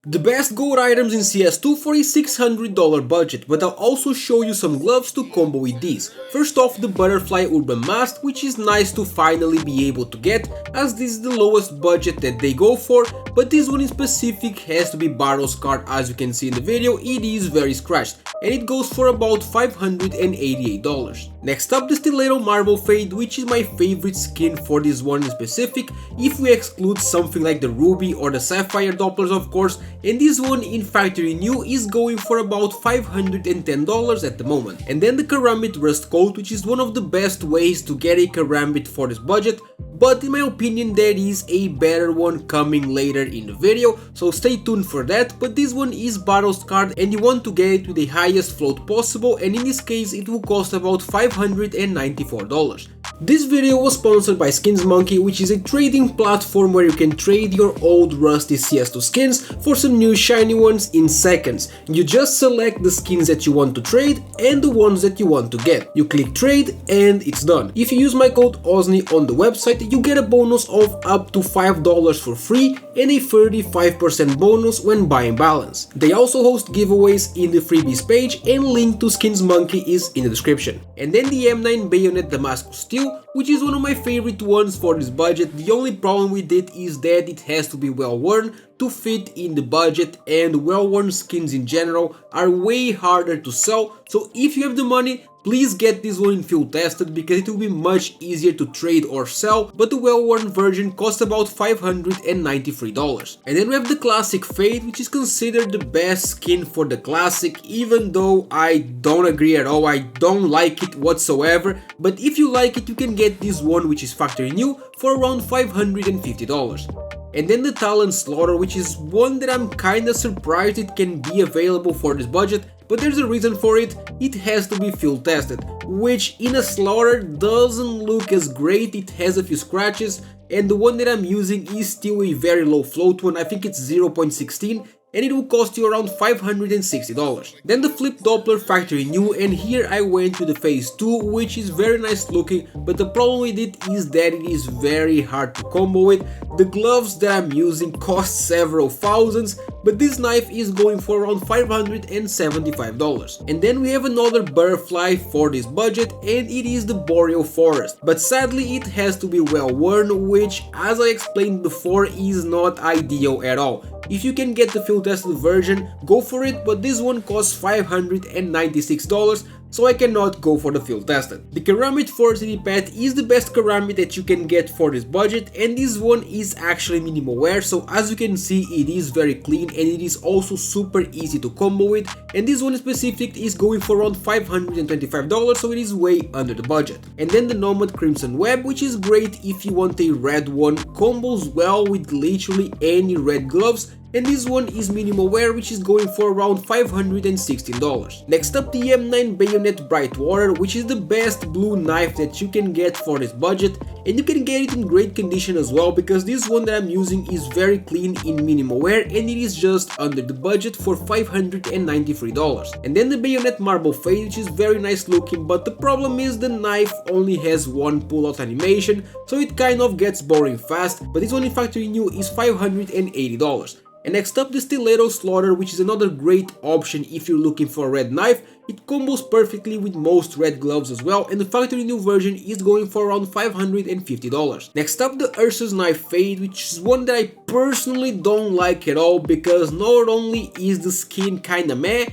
The best gold items in CS2 for a $600 budget, but I'll also show you some gloves to combo with these. First off, the butterfly urban mask, which is nice to finally be able to get, as this is the lowest budget that they go for, but this one in specific has to be battle scarred. As you can see in the video, it is very scratched, and it goes for about $588. Next up, the Stiletto Marble Fade, which is my favorite skin for this one in specific, if we exclude something like the Ruby or the Sapphire Dopplers of course, and this one in factory new is going for about $510 at the moment. And then the Karambit Rust Coat, which is one of the best ways to get a Karambit for this budget, but in my opinion there is a better one coming later in the video, so stay tuned for that. But this one is battle scarred and you want to get it with the highest float possible, and in this case it will cost about $594. This video was sponsored by Skins Monkey, which is a trading platform where you can trade your old rusty CS2 skins for some new shiny ones in seconds. You just select the skins that you want to trade and the ones that you want to get. You click trade and it's done. If you use my code OZNI on the website, you get a bonus of up to $5 for free and a 35% bonus when buying balance. They also host giveaways in the freebies page, and link to Skins Monkey is in the description. And then the M9 Bayonet Damascus Steel, which is one of my favorite ones for this budget. The only problem with it is that it has to be well worn to fit in the budget, and well worn skins in general are way harder to sell, so if you have the money, please get this one in field tested because it will be much easier to trade or sell, but the well worn version costs about $593. And then we have the Classic Fade, which is considered the best skin for the Classic, even though I don't agree at all. I don't like it whatsoever, but if you like it you can get this one, which is factory new, for around $550. And then the Talon Slaughter, which is one that I'm kinda surprised it can be available for this budget, but there's a reason for it. It has to be field tested, which in a Slaughter doesn't look as great. It has a few scratches, and the one that I'm using is still a very low float one. I think it's 0.16, and it will cost you around $560. Then the Flip Doppler factory new, and here I went to the phase 2, which is very nice looking, but the problem with it is that it is very hard to combo with. The gloves that I'm using cost several thousands, but this knife is going for around $575. And then we have another butterfly for this budget, and it is the Boreal Forest, but sadly it has to be well worn, which as I explained before is not ideal at all. If you can get the field tested version, go for it, but this one costs $596, so I cannot go for the field tested. The Karambit Forest Pet is the best Karambit that you can get for this budget, and this one is actually minimal wear, so as you can see it is very clean and it is also super easy to combo with, and this one in specific is going for around $525, so it is way under the budget. And then the Nomad Crimson Web, which is great if you want a red one, combos well with literally any red gloves, and this one is minimal wear, which is going for around $516. Next up, the M9 Bayonet Brightwater, which is the best blue knife that you can get for this budget, and you can get it in great condition as well because this one that I'm using is very clean in minimal wear, and it is just under the budget for $593. And then the Bayonet Marble Fade, which is very nice looking, but the problem is the knife only has one pull-out animation, so it kind of gets boring fast, but this one in factory new is $580. And next up, the Stiletto Slaughter, which is another great option if you're looking for a red knife. It combos perfectly with most red gloves as well, and the factory new version is going for around $550. Next up, the Ursus Knife Fade, which is one that I personally don't like at all because not only is the skin kinda meh,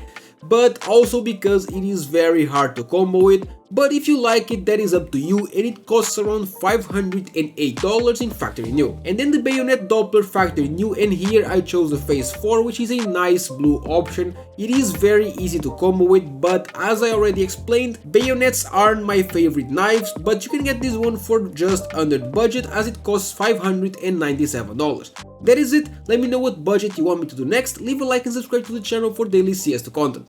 but also because it is very hard to combo with. But if you like it, that is up to you, and it costs around $508 in factory new. And then the Bayonet Doppler factory new, and here I chose the phase 4, which is a nice blue option. It is very easy to combo with, but as I already explained, bayonets aren't my favorite knives, but you can get this one for just under the budget as it costs $597. That is it. Let me know what budget you want me to do next. Leave a like and subscribe to the channel for daily CS2 content.